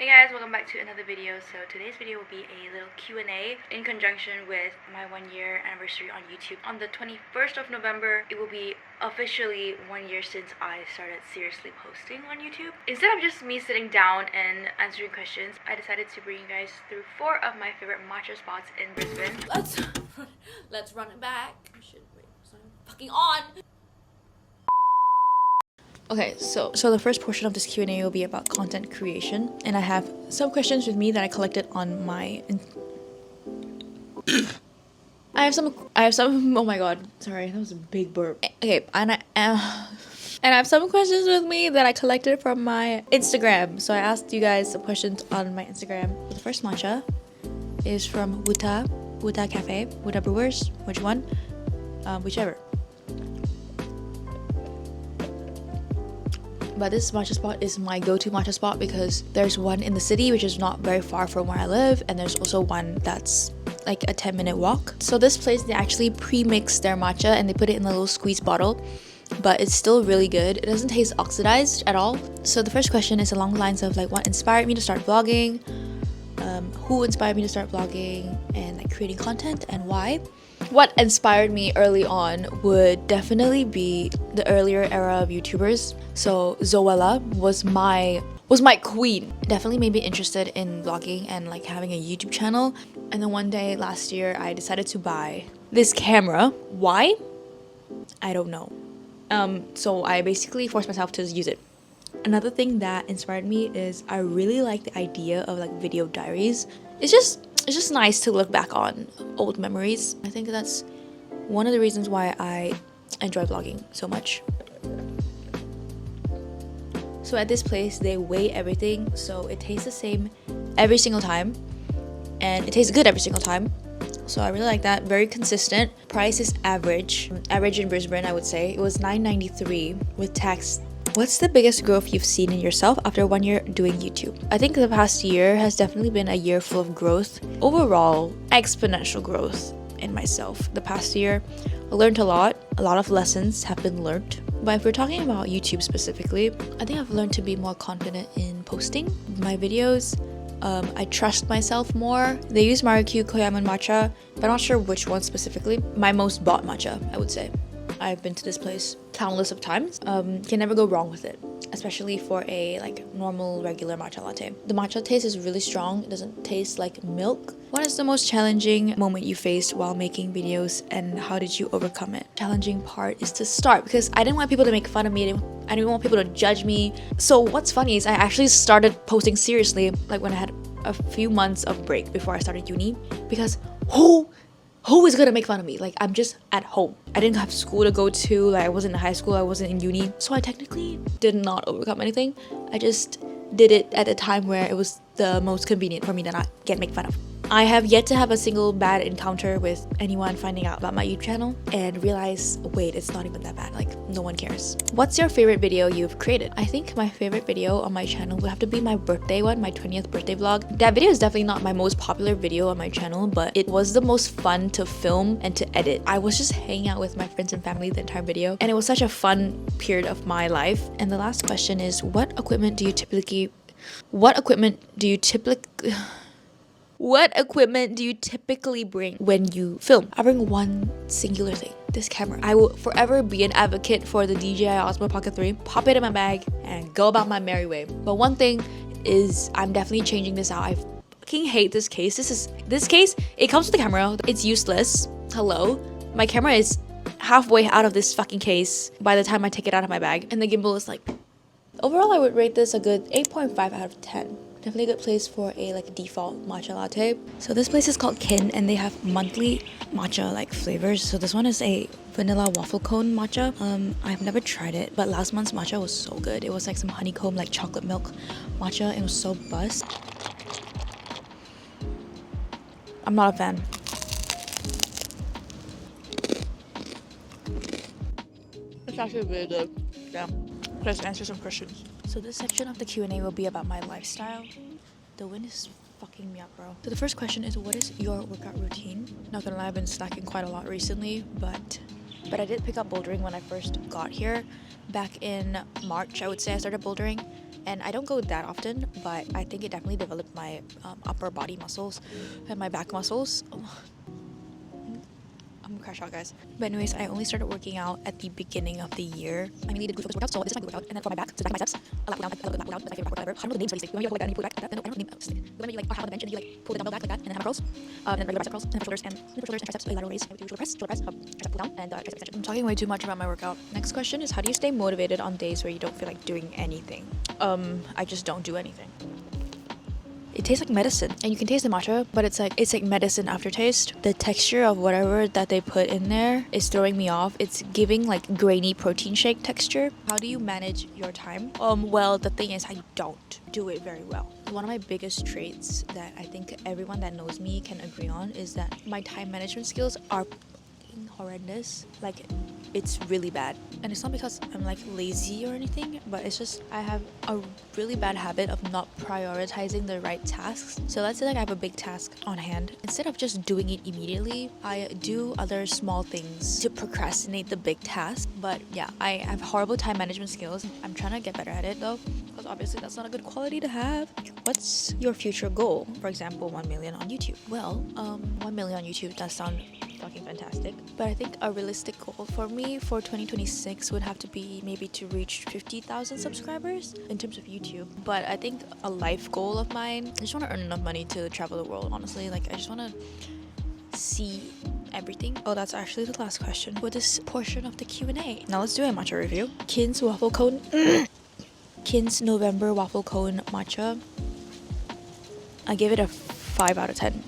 Hey guys, welcome back to another video. So today's video will be a little Q&A in conjunction with my 1-year anniversary on YouTube. On the 21st of November, it will be officially 1 year since I started seriously posting on YouTube. Instead of just me sitting down and answering questions, I decided to bring you guys through 4 of my favorite matcha spots in Brisbane. Let's run it back. Shit, wait, it's not fucking on. Okay, so the first portion of this Q&A will be about content creation, and I have some questions with me that I collected on my I have some oh my god, sorry, that was a big burp. Okay, and I have some questions with me that I collected from my Instagram. So I asked you guys some questions on my Instagram. The first matcha is from Wuta Cafe, Wuta Brewers, which one? Whichever. But this matcha spot is my go-to matcha spot because there's one in the city which is not very far from where I live, and there's also one that's like a 10-minute walk. So this place, they actually pre-mix their matcha and they put it in a little squeeze bottle, but it's still really good. It doesn't taste oxidized at all. So the first question is along the lines of like what inspired me to start vlogging, who inspired me to start vlogging and like creating content, and why. What inspired me early on would definitely be the earlier era of YouTubers. So Zoella was my queen. Definitely made me interested in vlogging and like having a YouTube channel. And then one day last year I decided to buy this camera. Why? I don't know. So I basically forced myself to use it. Another thing that inspired me is I really like the idea of like video diaries. It's just nice to look back on old memories. I think that's one of the reasons why I enjoy vlogging so much. So at this place, they weigh everything, so it tastes the same every single time, and it tastes good every single time. So I really like that. Very consistent. Price is average in Brisbane, I would say. It was $9.93 with tax. What's the biggest growth you've seen in yourself after 1 year doing YouTube? I think the past year has definitely been a year full of growth. Overall, exponential growth in myself. The past year, I learned a lot. A lot of lessons have been learned. But if we're talking about YouTube specifically, I think I've learned to be more confident in posting my videos. I trust myself more. They use Marikyu Koyaman matcha, but I'm not sure which one specifically. My most bought matcha, I would say. I've been to this place countless of times. Can never go wrong with it, especially for a like normal regular matcha latte. The matcha taste is really strong. It doesn't taste like milk. What is the most challenging moment you faced while making videos, and how did you overcome it? Challenging part is to start, because I didn't want people to make fun of me. I didn't want people to judge me. So what's funny is I actually started posting seriously like when I had a few months of break before I started uni, because who is gonna make fun of me? Like, I'm just at home. I didn't have school to go to, like I wasn't in high school, I wasn't in uni. So I technically did not overcome anything. I just did it at a time where it was the most convenient for me to not get made fun of. I have yet to have a single bad encounter with anyone finding out about my YouTube channel and realize, wait, it's not even that bad, like no one cares. What's your favorite video you've created? I think my favorite video on my channel would have to be my birthday one, my 20th birthday vlog. That video is definitely not my most popular video on my channel, but it was the most fun to film and to edit. I was just hanging out with my friends and family the entire video, and it was such a fun period of my life. And the last question is, what equipment do you typically bring when you film? I bring one singular thing, this camera. I will forever be an advocate for the DJI Osmo Pocket 3. Pop it in my bag and go about my merry way. But one thing is, I'm definitely changing this out. I fucking hate this case. This case, it comes with the camera. It's useless. Hello? My camera is halfway out of this fucking case by the time I take it out of my bag. And the gimbal is like... Overall, I would rate this a good 8.5 out of 10. Definitely a good place for a like default matcha latte. So this place is called Kin, and they have monthly matcha like flavors. So this one is a vanilla waffle cone matcha. I've never tried it, but last month's matcha was so good. It was like some honeycomb like chocolate milk matcha. It was so buzz. I'm not a fan. It's actually really good. Yeah. Let's answer some questions. So this section of the Q&A will be about my lifestyle. The wind is fucking me up, bro. So the first question is, what is your workout routine? Not gonna lie, I've been slacking quite a lot recently, but I did pick up bouldering when I first got here. Back in March, I would say I started bouldering. and I don't go that often, but I think it definitely developed my upper body muscles and my back muscles. I'm gonna crash out, guys. But anyways, I only started working out at the beginning of the year. I mainly did glute focus workouts, so this is my glute workout. And then for my back, so back and biceps, a lat pull down, a lat pull down, that's my favorite workout ever. I don't know the names for these things. When you hold it down and you pull it back like that, then I don't know the name. When you like are held on the bench and you like pull the dumbbell back like that, and then hammer curls, and then regular bicep curls, and then for shoulders and triceps, lateral raise. I would do shoulder press, tricep pull down, and tricep extension. I'm talking way too much about my workout. Next question is, how do you stay motivated on days where you don't feel like doing anything? I just don't do anything. It tastes like medicine, and you can taste the matcha, but it's like medicine aftertaste. The texture of whatever that they put in there is throwing me off. It's giving like grainy protein shake texture. How do you manage your time? Well, the thing is, I don't do it very well. One of my biggest traits that I think everyone that knows me can agree on is that my time management skills are horrendous. Like, it's really bad, and it's not because I'm like lazy or anything, but it's just I have a really bad habit of not prioritizing the right tasks. So let's say like I have a big task on hand, instead of just doing it immediately, I do other small things to procrastinate the big task. But yeah, I have horrible time management skills. I'm trying to get better at it though, because obviously that's not a good quality to have. What's your future goal? For example, 1 million on YouTube. Well, 1 million on YouTube does sound fucking fantastic, but I think a realistic goal for me for 2026 would have to be maybe to reach 50,000 subscribers in terms of YouTube. But I think a life goal of mine, I just want to earn enough money to travel the world, honestly. Like, I just want to see everything. Oh, that's actually the last question for this portion of the Q&A. Now let's do a matcha review. Kin's waffle cone Kin's November waffle cone matcha. I give it a 5 out of 10.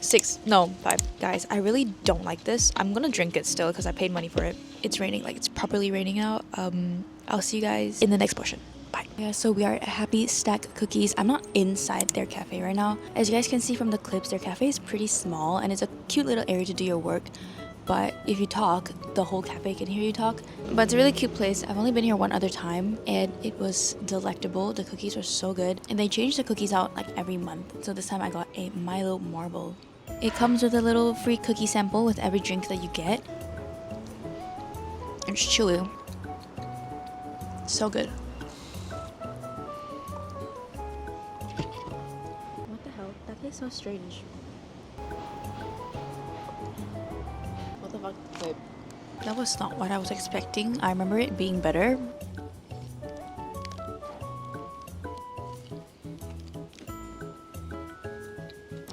6, no, 5. Guys, I really don't like this. I'm gonna drink it still because I paid money for it. It's raining, like it's properly raining out. I'll see you guys in the next portion. Bye. Yeah, so we are at Happy Stack Cookies. I'm not inside their cafe right now. As you guys can see from the clips, their cafe is pretty small and it's a cute little area to do your work. But if you talk, the whole cafe can hear you talk. But it's a really cute place. I've only been here one other time and it was delectable. The cookies were so good. And they change the cookies out like every month. So this time I got a Milo Marble. It comes with a little free cookie sample with every drink that you get. It's chewy. So good. What the hell? That tastes so strange. What the fuck? Wait. That was not what I was expecting. I remember it being better.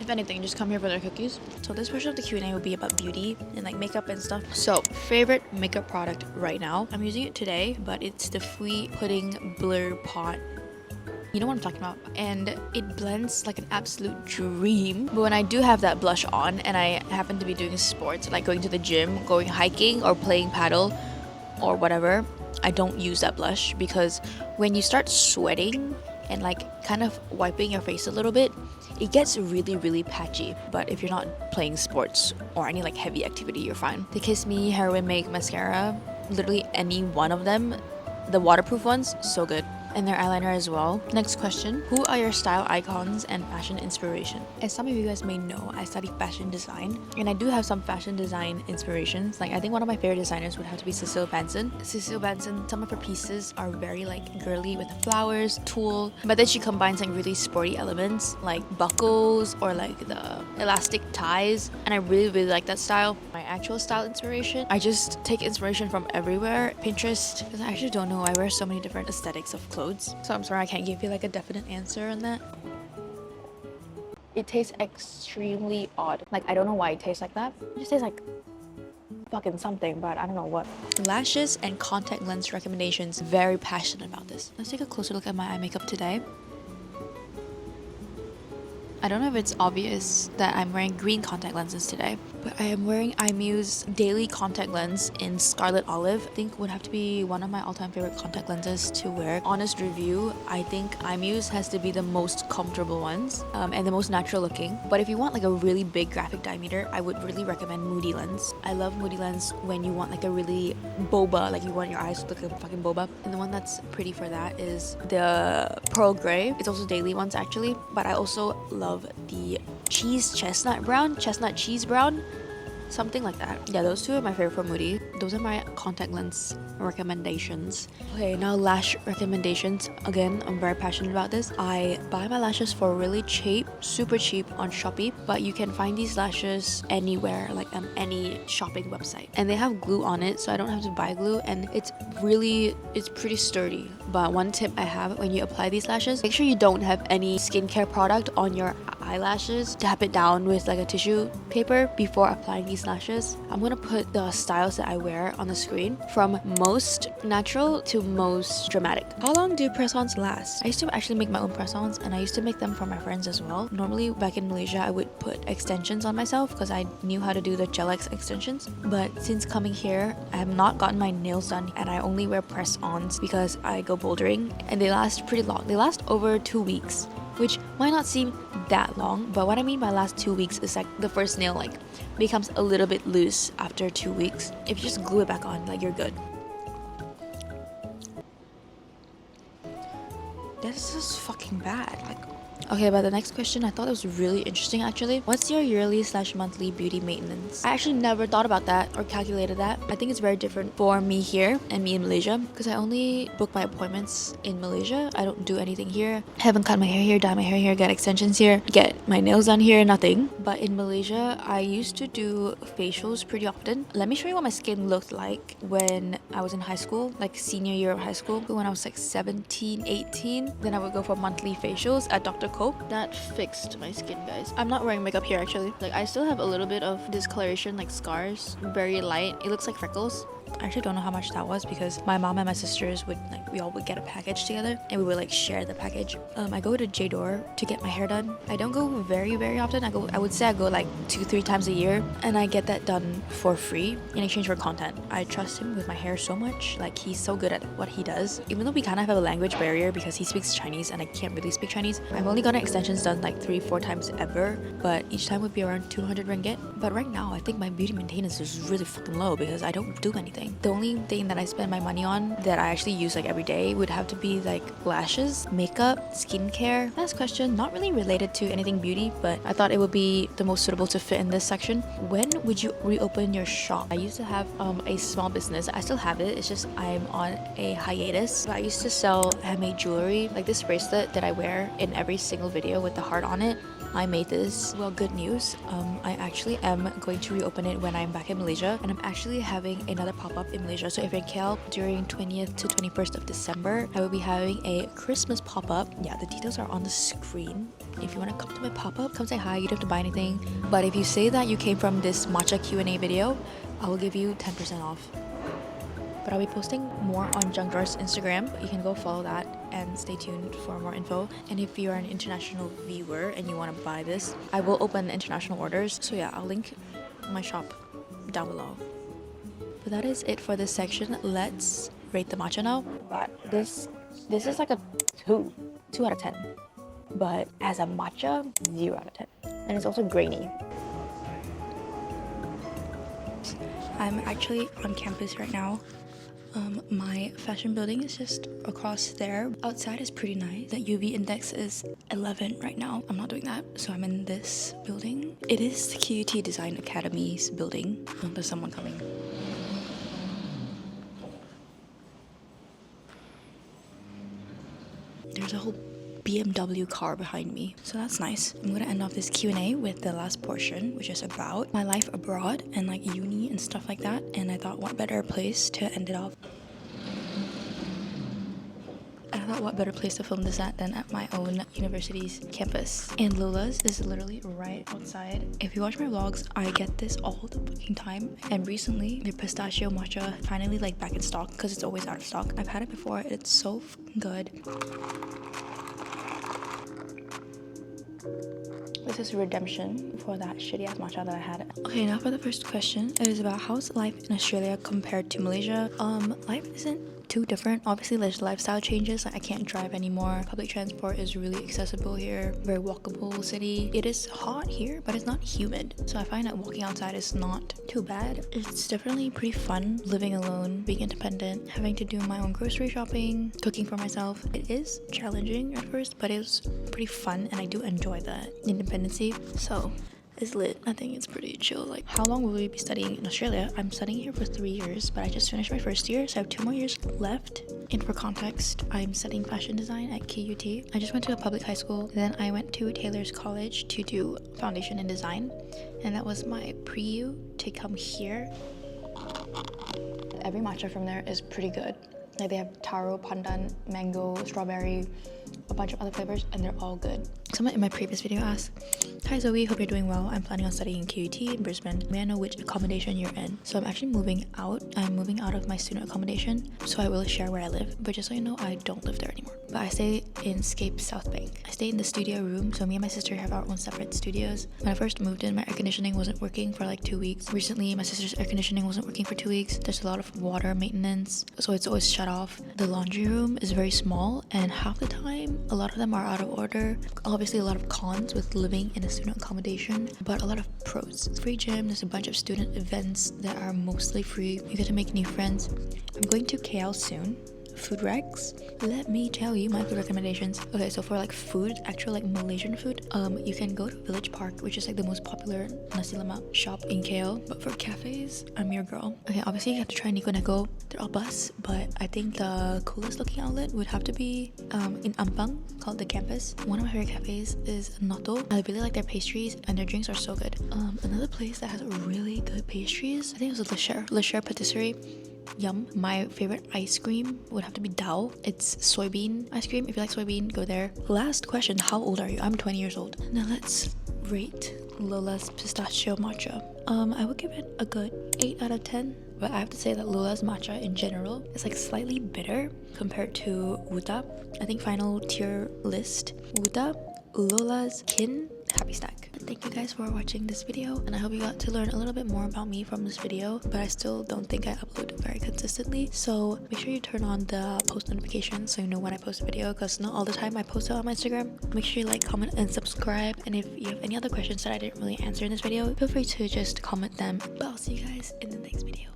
If anything, just come here for their cookies. So this portion of the Q&A will be about beauty and like makeup and stuff. So, favorite makeup product right now. I'm using it today, but it's the Fui Pudding Blur Pot. You know what I'm talking about. And it blends like an absolute dream. But when I do have that blush on and I happen to be doing sports, like going to the gym, going hiking, or playing paddle, or whatever, I don't use that blush because when you start sweating and like kind of wiping your face a little bit, it gets really, really patchy. But if you're not playing sports or any like heavy activity, you're fine. The Kiss Me Heroin Make Mascara, literally any one of them, the waterproof ones, so good. And their eyeliner as well. Next question, who are your style icons and fashion inspiration? As some of you guys may know, I study fashion design and I do have some fashion design inspirations. Like, I think one of my favorite designers would have to be Cecile Banson. Cecile Banson, some of her pieces are very like girly with flowers, tulle, but then she combines like really sporty elements like buckles or like the elastic ties, and I really, really like that style. My actual style inspiration, I just take inspiration from everywhere. Pinterest, because I actually don't know, I wear so many different aesthetics of clothes. So I'm sorry I can't give you like a definite answer on that. It tastes extremely odd. Like, I don't know why it tastes like that. It just tastes like fucking something, but I don't know what. Lashes and contact lens recommendations. Very passionate about this. Let's take a closer look at my eye makeup today. I don't know if it's obvious that I'm wearing green contact lenses today, but I am wearing iMuse Daily Contact Lens in Scarlet Olive. I think would have to be one of my all-time favorite contact lenses to wear. Honest review, I think iMuse has to be the most comfortable ones and the most natural looking. But if you want like a really big graphic diameter, I would really recommend Moody Lens. I love Moody Lens when you want like a really boba, like you want your eyes to look like a fucking boba. And the one that's pretty for that is the Pearl Grey. It's also daily ones actually, but I also love the cheese chestnut brown, chestnut cheese brown. something like that. Yeah, those two are my favorite from Moody. Those are my contact lens recommendations. Okay, now lash recommendations. Again, I'm very passionate about this. I buy my lashes for really cheap, super cheap on Shopee, but you can find these lashes anywhere, like on any shopping website. And they have glue on it, so I don't have to buy glue, and it's pretty sturdy. But one tip I have, when you apply these lashes, make sure you don't have any skincare product on your eyelashes. Tap it down with like a tissue paper before applying these lashes. I'm gonna put the styles that I wear on the screen from most natural to most dramatic. How long do press-ons last? I used to actually make my own press-ons, and I used to make them for my friends as well. Normally back in Malaysia, I would put extensions on myself because I knew how to do the gel-X extensions. But since coming here, I have not gotten my nails done, and I only wear press-ons because I go bouldering, and they last pretty long. They last over 2 weeks, which might not seem that long, but what I mean by last 2 weeks is like the first nail like becomes a little bit loose after 2 weeks. If you just glue it back on, like, you're good. This is fucking bad. Like, okay, but the next question, I thought it was really interesting actually. What's your yearly/monthly beauty maintenance? I actually never thought about that or calculated that. I think it's very different for me here and me in Malaysia, because I only book my appointments in Malaysia. I don't do anything here. I haven't cut my hair here, dye my hair here, get extensions here, get my nails done here, nothing. But in Malaysia, I used to do facials pretty often. Let me show you what my skin looked like when I was in high school, like senior year of high school. When I was like 17, 18, then I would go for monthly facials at Dr. That fixed my skin, guys. I'm not wearing makeup here actually. Like, I still have a little bit of discoloration, like scars, very light. It looks like freckles. I actually don't know how much that was because my mom and my sisters would we all would get a package together and we would like share the package. I go to J-Door to get my hair done. I don't go very often. I would say I go like 2-3 times a year, and I get that done for free in exchange for content. I trust him with my hair so much. Like, he's so good at what he does. Even though we kind of have a language barrier because he speaks Chinese and I can't really speak Chinese. I've only gotten extensions done like 3-4 times ever, but each time would be around 200 ringgit. But right now, I think my beauty maintenance is really fucking low because I don't do anything. The only thing that I spend my money on that I actually use like every day would have to be like lashes, makeup, skincare. Last question, not really related to anything beauty, but I thought it would be the most suitable to fit in this section. When would you reopen your shop? I used to have a small business. I still have it. It's just I'm on a hiatus. I used to sell handmade jewelry, like this bracelet that I wear in every single video with the heart on it. I made this. Well, good news. I actually am going to reopen it when I'm back in Malaysia, and I'm actually having another pop-up in Malaysia. So if you're in KL during 20th to 21st of December, I will be having a Christmas pop-up. Yeah, the details are on the screen. If you want to come to my pop-up, come say hi. You don't have to buy anything. But if you say that you came from this matcha Q&A video, I will give you 10% off. But I'll be posting more on Junk Drawer's Instagram. You can go follow that and stay tuned for more info. And if you're an international viewer and you want to buy this, I will open international orders. So yeah, I'll link my shop down below. But that is it for this section. Let's rate the matcha now. But this is like a 2 out of 10. But as a matcha, 0 out of 10. And it's also grainy. I'm actually on campus right now. My fashion building is just across there. Outside is pretty nice. The UV index is 11 right now. I'm not doing that, so I'm in this building. It is the QUT Design Academy's building. Oh, there's someone coming. There's a whole BMW car behind me, so that's nice. I'm gonna end off this Q&A with the last portion, which is about my life abroad and like uni and stuff like that. And I thought, what better place to end it off? What better place to film this at than at my own university's campus. And Lola's is literally right outside. If you watch my vlogs, I get this all the fucking time. And recently, the pistachio matcha finally like back in stock because it's always out of stock. I've had it before. It's so fucking good. This is redemption for that shitty ass matcha that I had. Okay, now for the first question. It is about how's life in Australia compared to Malaysia. Life isn't too different. Obviously, there's lifestyle changes. Like, I can't drive anymore. Public transport is really accessible here. Very walkable city. It is hot here, but it's not humid. So I find that walking outside is not too bad. It's definitely pretty fun living alone, being independent, having to do my own grocery shopping, cooking for myself. It is challenging at first, but it's pretty fun, and I do enjoy that independency. So is lit. I think it's pretty chill. Like, how long will we be studying in Australia? I'm studying here for 3 years, but I just finished my first year, so I have 2 more years left. And for context, I'm studying fashion design at KUT. I just went to a public high school, then I went to Taylor's College to do foundation in design, and that was my pre-U to come here. Every matcha from there is pretty good. Like, they have taro, pandan, mango, strawberry, a bunch of other flavors, and they're all good. Someone in my previous video asked, "Hi Zoe, hope you're doing well. I'm planning on studying KUT in Brisbane. May I know which accommodation you're in?" So I'm actually moving out. I'm moving out of my student accommodation, so I will share where I live. But just so you know, I don't live there anymore. But I stay in Scape South Bank. I stay in the studio room, so me and my sister have our own separate studios. When I first moved in, my air conditioning wasn't working for like 2 weeks. Recently, my sister's air conditioning wasn't working for 2 weeks. There's a lot of water maintenance, so it's always shut off. The laundry room is very small, and half the time, a lot of them are out of order. Obviously, a lot of cons with living in a student accommodation, but a lot of pros. Free gym, there's a bunch of student events that are mostly free. You get to make new friends. I'm going to KL soon. Food recs, let me tell you my food recommendations. Okay, so for like food, actual like Malaysian food, you can go to Village Park, which is like the most popular nasi lemak shop in KL. But for cafes, I'm your girl. Okay, obviously you have to try Nico Neko. They're all bus, but I think the coolest looking outlet would have to be in Ampang, called The Campus. One of my favorite cafes is Noto. I really like their pastries, and their drinks are so good. Another place that has really good pastries, I think it was Le Cher Patisserie. Yum. My favorite ice cream would have to be Dao. It's soybean ice cream. If you like soybean, go there. Last question, how old are you? I'm 20 years old. Now let's rate Lola's pistachio matcha. I would give it a good 8 out of 10. But I have to say that Lola's matcha in general is like slightly bitter compared to Wuta. I think final tier list, Wuta, Lola's, Kin, Happy Stack. Thank you guys for watching this video, and I hope you got to learn a little bit more about me from this video, but I still don't think I upload very consistently, so make sure you turn on the post notifications so you know when I post a video, because not all the time I post it on my Instagram. Make sure you like, comment, and subscribe, and if you have any other questions that I didn't really answer in this video, feel free to just comment them. But I'll see you guys in the next video.